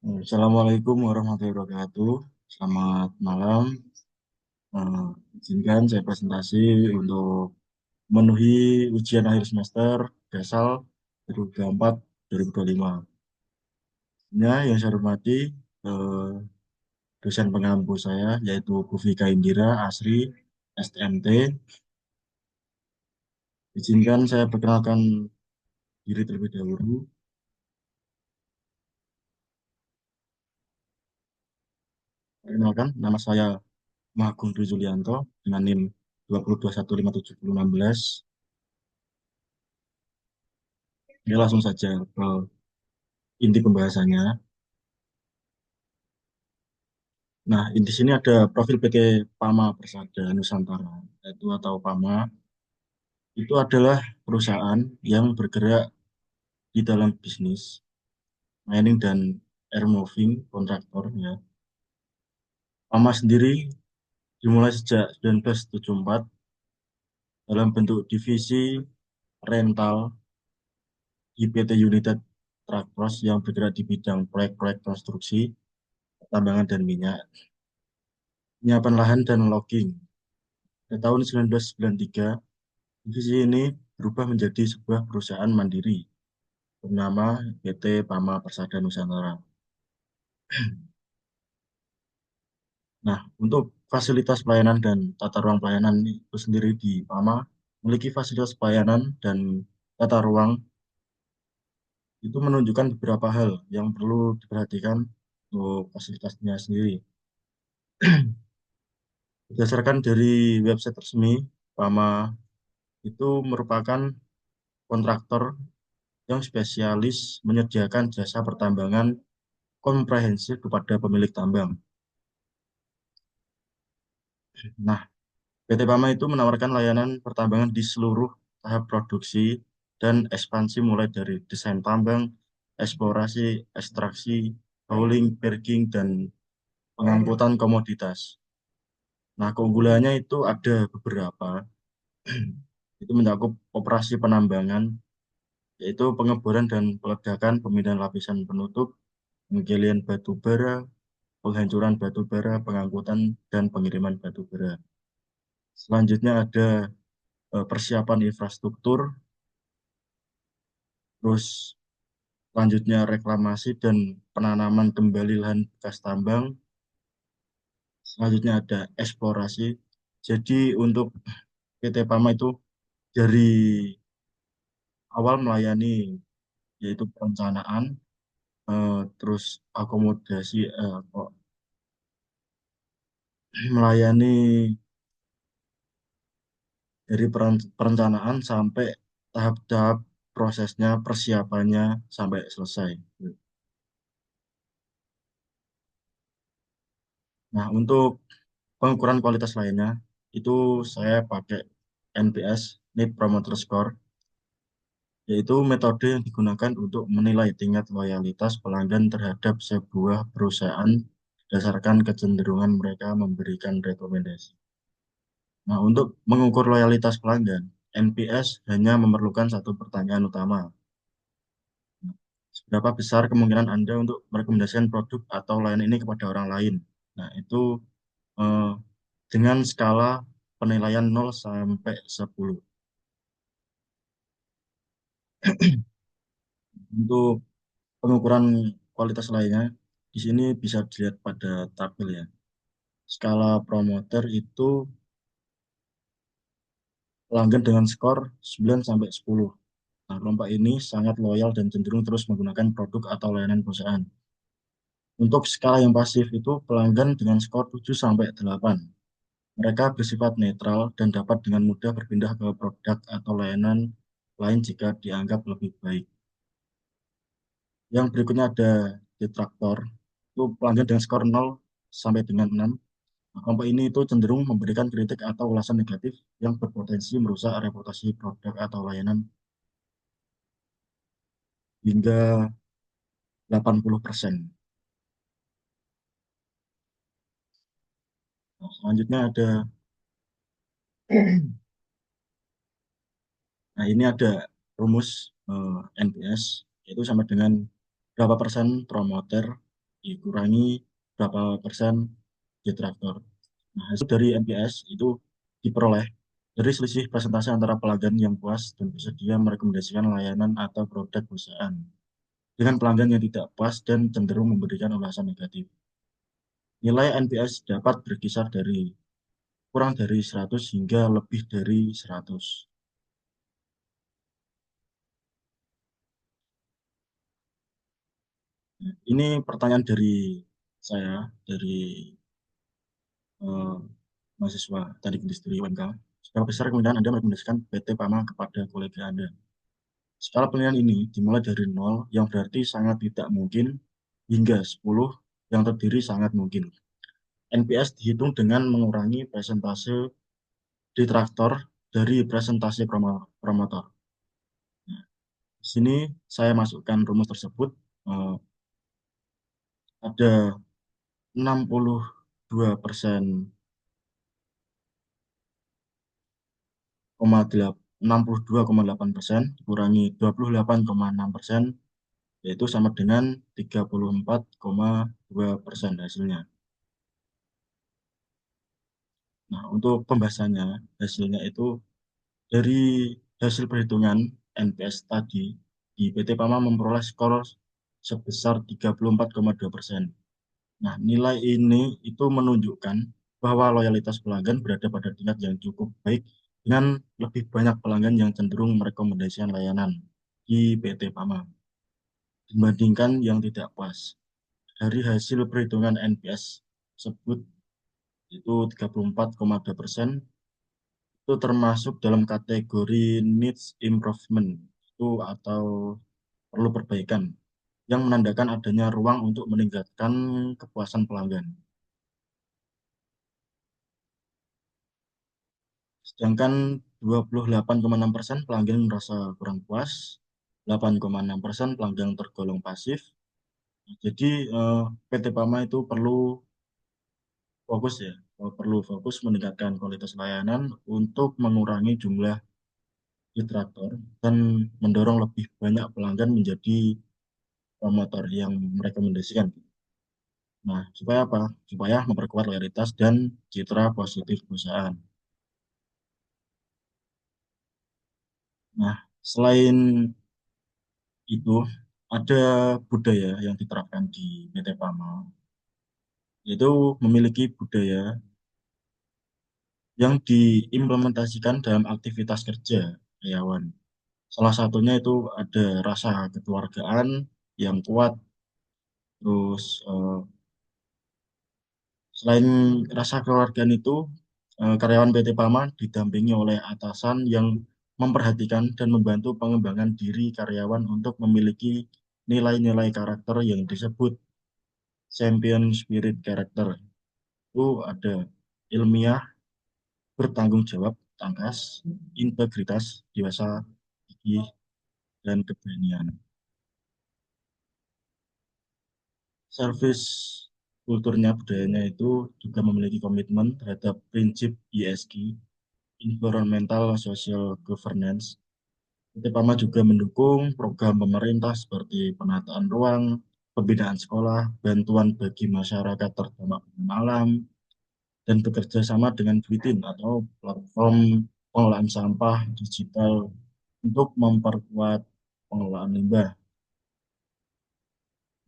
Assalamualaikum warahmatullahi wabarakatuh. Selamat malam. Eh, izinkan saya presentasi untuk memenuhi ujian akhir semester Gasal 2024 2025. Ya, yang saya hormati eh, dosen pengampu saya yaitu Bu Vika Indira Asri STMT. Izinkan saya perkenalkan diri terlebih dahulu. Perkenalkan, nama saya Magung Dwi Julianto dengan NIM 202157016. Ini langsung saja ke inti pembahasannya. Nah, di sini ada profil PT Pama Persada Nusantara, yaitu atau Pama. Itu adalah perusahaan yang bergerak di dalam bisnis mining dan air moving kontraktor. Ya. Pama sendiri dimulai sejak 1974 dalam bentuk divisi rental di PT United Tractors yang bergerak di bidang proyek-proyek konstruksi, pertambangan dan minyak, penyiapan lahan dan logging. Pada tahun 1993, divisi ini berubah menjadi sebuah perusahaan mandiri bernama PT Pama Persada Nusantara. Nah, untuk fasilitas pelayanan dan tata ruang pelayanan itu sendiri di Pama memiliki fasilitas pelayanan dan tata ruang itu menunjukkan beberapa hal yang perlu diperhatikan untuk fasilitasnya sendiri. Berdasarkan dari website resmi, Pama itu merupakan kontraktor yang spesialis menyediakan jasa pertambangan komprehensif kepada pemilik tambang. Nah, PT Pama itu menawarkan layanan pertambangan di seluruh tahap produksi dan ekspansi mulai dari desain tambang, eksplorasi, ekstraksi, hauling, berging, dan pengangkutan komoditas. Nah, keunggulannya itu ada beberapa. Itu mencakup operasi penambangan, yaitu pengeboran dan peledakan, pemindahan lapisan penutup, penggalian batu bara, penghancuran batu bara, pengangkutan, dan pengiriman batu bara. Selanjutnya ada persiapan infrastruktur, terus selanjutnya reklamasi dan penanaman kembali lahan bekas tambang. Selanjutnya ada eksplorasi. Jadi untuk PT Pama itu dari awal melayani yaitu perencanaan, terus akomodasi, melayani dari perencanaan sampai tahap-tahap prosesnya, persiapannya sampai selesai. Nah, untuk pengukuran kualitas lainnya, itu saya pakai NPS, Net Promoter Score, yaitu metode yang digunakan untuk menilai tingkat loyalitas pelanggan terhadap sebuah perusahaan berdasarkan kecenderungan mereka memberikan rekomendasi. Nah, untuk mengukur loyalitas pelanggan, NPS hanya memerlukan satu pertanyaan utama. Seberapa besar kemungkinan Anda untuk merekomendasikan produk atau layanan ini kepada orang lain? Nah, itu eh, dengan skala penilaian 0 sampai 10. Untuk pengukuran kualitas lainnya, di sini bisa dilihat pada tabel ya. Skala promoter itu pelanggan dengan skor 9 sampai 10. Nah, kelompok ini sangat loyal dan cenderung terus menggunakan produk atau layanan perusahaan. Untuk skala yang pasif itu pelanggan dengan skor 7 sampai 8. Mereka bersifat netral dan dapat dengan mudah berpindah ke produk atau layanan lain jika dianggap lebih baik. Yang berikutnya ada detraktor. Itu pelanggan dengan skor 0 sampai dengan 6. Nah, kelompok ini itu cenderung memberikan kritik atau ulasan negatif yang berpotensi merusak reputasi produk atau layanan hingga 80%. Nah, selanjutnya ada, nah ini ada rumus NPS, yaitu sama dengan berapa persen promoter dikurangi berapa persen detraktor. Nah, hasil dari NPS itu diperoleh dari selisih presentasi antara pelanggan yang puas dan bersedia merekomendasikan layanan atau produk perusahaan dengan pelanggan yang tidak puas dan cenderung memberikan ulasan negatif. Nilai NPS dapat berkisar dari kurang dari 100 hingga lebih dari 100. Nah, ini pertanyaan dari saya, dari eh, mahasiswa Teknik Industri UMK. Seberapa besar kemungkinan Anda merekomendasikan PT Pama kepada kolega Anda? Skala penilaian ini dimulai dari 0, yang berarti sangat tidak mungkin, hingga 10, yang terdiri sangat mungkin. NPS dihitung dengan mengurangi persentase detraktor dari presentasi promotor. Nah, di sini saya masukkan rumus tersebut. Eh, ada 62%, 62,8% kurangi 28,6%, yaitu sama dengan 34,2% hasilnya. Nah, untuk pembahasannya, hasilnya itu dari hasil perhitungan NPS tadi, di PT Pama memperoleh skor sebesar 34,2%. Nah, nilai ini itu menunjukkan bahwa loyalitas pelanggan berada pada tingkat yang cukup baik dengan lebih banyak pelanggan yang cenderung merekomendasikan layanan di PT Pama dibandingkan yang tidak puas. Dari hasil perhitungan NPS tersebut itu 34,2%, itu termasuk dalam kategori needs improvement itu atau perlu perbaikan yang menandakan adanya ruang untuk meningkatkan kepuasan pelanggan. Sedangkan 28,6% pelanggan merasa kurang puas, 8,6% pelanggan tergolong pasif. Jadi PT Pama itu perlu fokus ya, perlu fokus meningkatkan kualitas layanan untuk mengurangi jumlah detraktor dan mendorong lebih banyak pelanggan menjadi promotor yang merekomendasikan. Nah, supaya apa? Supaya memperkuat loyalitas dan citra positif perusahaan. Nah, selain itu ada budaya yang diterapkan di PT Pama, yaitu memiliki budaya yang diimplementasikan dalam aktivitas kerja karyawan. Salah satunya itu ada rasa kekeluargaan yang kuat, terus selain rasa kekeluargaan itu, karyawan PT Pama didampingi oleh atasan yang memperhatikan dan membantu pengembangan diri karyawan untuk memiliki nilai-nilai karakter yang disebut champion spirit character. Itu ada ilmiah, bertanggung jawab, tangkas, integritas, dewasa, gigih, dan keberanian. Service kulturnya, budayanya itu juga memiliki komitmen terhadap prinsip ESG, Environmental Social Governance. PT Pama juga mendukung program pemerintah seperti penataan ruang, pembinaan sekolah, bantuan bagi masyarakat terdampak bencana alam, dan bekerja sama dengan Twitin atau platform pengelolaan sampah digital untuk memperkuat pengelolaan limbah.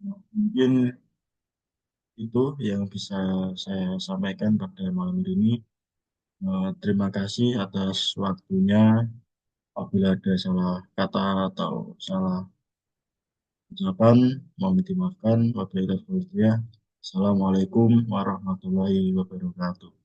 Nah, mungkin itu yang bisa saya sampaikan pada malam ini. Terima kasih atas waktunya. Apabila ada salah kata atau salah ucapan, mohon dimaafkan. Wabillahi taufiq wal hidayah. Assalamualaikum warahmatullahi wabarakatuh.